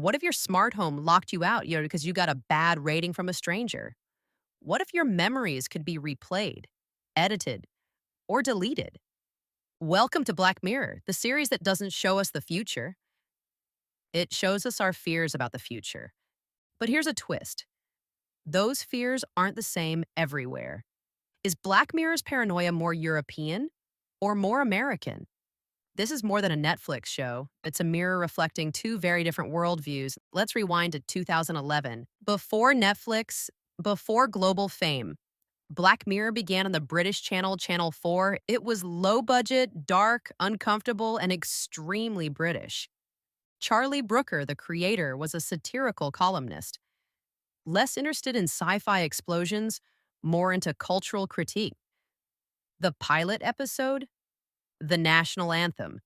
What if your smart home locked you out, because you got a bad rating from a stranger? What if your memories could be replayed, edited, or deleted? Welcome to Black Mirror, the series that doesn't show us the future. It shows us our fears about the future. But here's a twist. Those fears aren't the same everywhere. Is Black Mirror's paranoia more European or more American? This is more than a Netflix show. It's a mirror reflecting two very different worldviews. Let's rewind to 2011. Before Netflix, before global fame, Black Mirror began on the British channel, Channel 4. It was low budget, dark, uncomfortable, and extremely British. Charlie Brooker, the creator, was a satirical columnist, less interested in sci fi explosions, more into cultural critique. The pilot episode, the national anthem,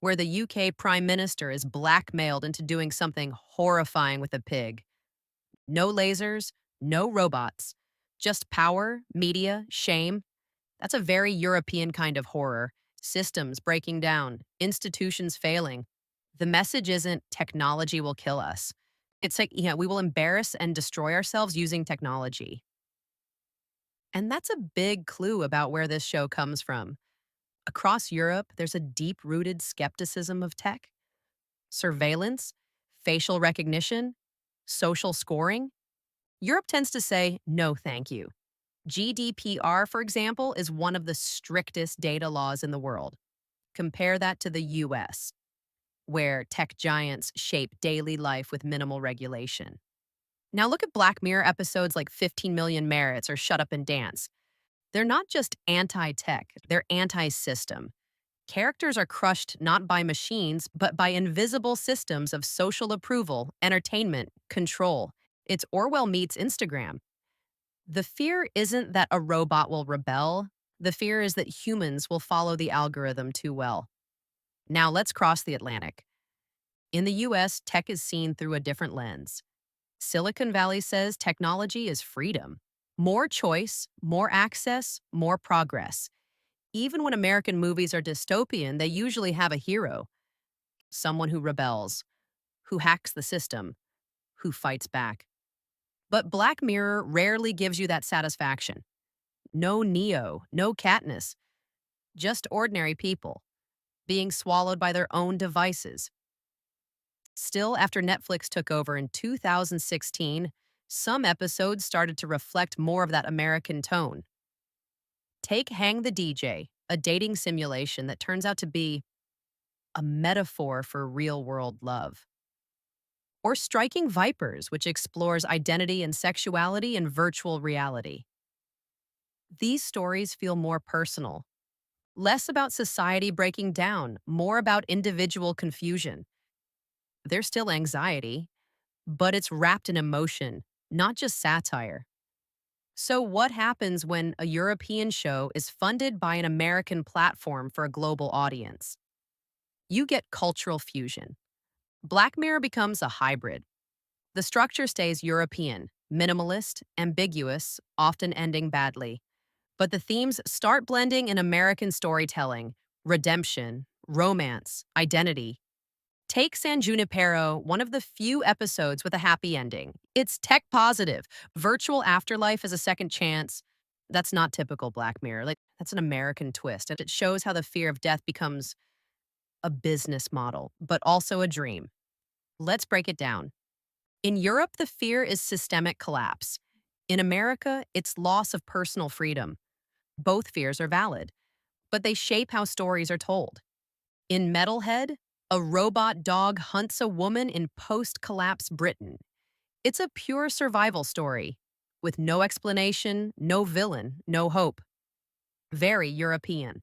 where the UK Prime Minister is blackmailed into doing something horrifying with a pig. No lasers, no robots, just power, media, shame. That's a very European kind of horror. Systems breaking down, institutions failing. The message isn't technology will kill us. It's like, we will embarrass and destroy ourselves using technology. And that's a big clue about where this show comes from. Across Europe, there's a deep rooted skepticism of tech, surveillance, facial recognition, social scoring. Europe tends to say, no, thank you. GDPR, for example, is one of the strictest data laws in the world. Compare that to the US, where tech giants shape daily life with minimal regulation. Now look at Black Mirror episodes like 15 Million Merits or Shut Up and Dance. They're not just anti tech, they're anti system. Characters are crushed not by machines, but by invisible systems of social approval, entertainment, control. It's Orwell meets Instagram. The fear isn't that a robot will rebel. The fear is that humans will follow the algorithm too well. Now let's cross the Atlantic. In the US, tech is seen through a different lens. Silicon Valley says technology is freedom. More choice, more access, more progress. Even when American movies are dystopian, they usually have a hero, someone who rebels, who hacks the system, who fights back. But Black Mirror rarely gives you that satisfaction. No Neo, no Katniss, just ordinary people being swallowed by their own devices. Still, after Netflix took over in 2016, some episodes started to reflect more of that American tone. Take Hang the DJ, a dating simulation that turns out to be a metaphor for real world love. Or Striking Vipers, which explores identity and sexuality in virtual reality. These stories feel more personal, less about society breaking down, more about individual confusion. There's still anxiety, but it's wrapped in emotion, not just satire. So, what happens when a European show is funded by an American platform for a global audience? You get cultural fusion. Black Mirror becomes a hybrid. The structure stays European, minimalist, ambiguous, often ending badly. But the themes start blending in American storytelling, redemption, romance, identity. Take San Junipero, one of the few episodes with a happy ending. It's tech positive. Virtual afterlife is a second chance. That's not typical Black Mirror. That's an American twist. And it shows how the fear of death becomes a business model, but also a dream. Let's break it down. In Europe, the fear is systemic collapse. In America, it's loss of personal freedom. Both fears are valid, but they shape how stories are told. In Metalhead, a robot dog hunts a woman in post-collapse Britain. It's a pure survival story, with no explanation, no villain, no hope. Very European.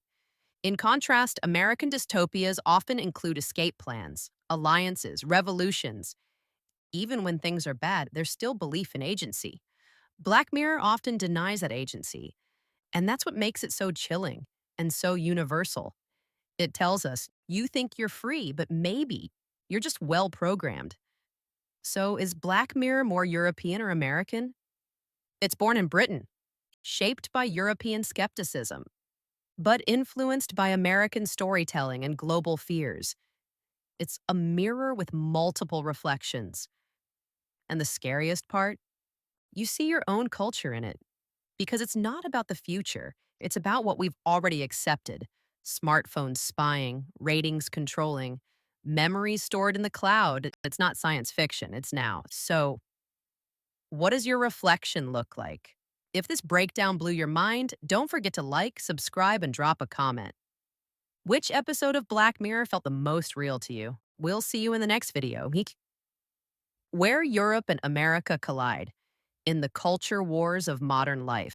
In contrast, American dystopias often include escape plans, alliances, revolutions. Even when things are bad, there's still belief in agency. Black Mirror often denies that agency, and that's what makes it so chilling and so universal. It tells us, you think you're free, but maybe you're just well programmed. So is Black Mirror more European or American? It's born in Britain, shaped by European skepticism, but influenced by American storytelling and global fears. It's a mirror with multiple reflections. And the scariest part? You see your own culture in it because it's not about the future. It's about what we've already accepted: smartphones spying, ratings controlling, memories stored in the cloud. It's not science fiction, it's now. So, what does your reflection look like? If this breakdown blew your mind, don't forget to like, subscribe, and drop a comment. Which episode of Black Mirror felt the most real to you? We'll see you in the next video. Where Europe and America collide in the culture wars of modern life.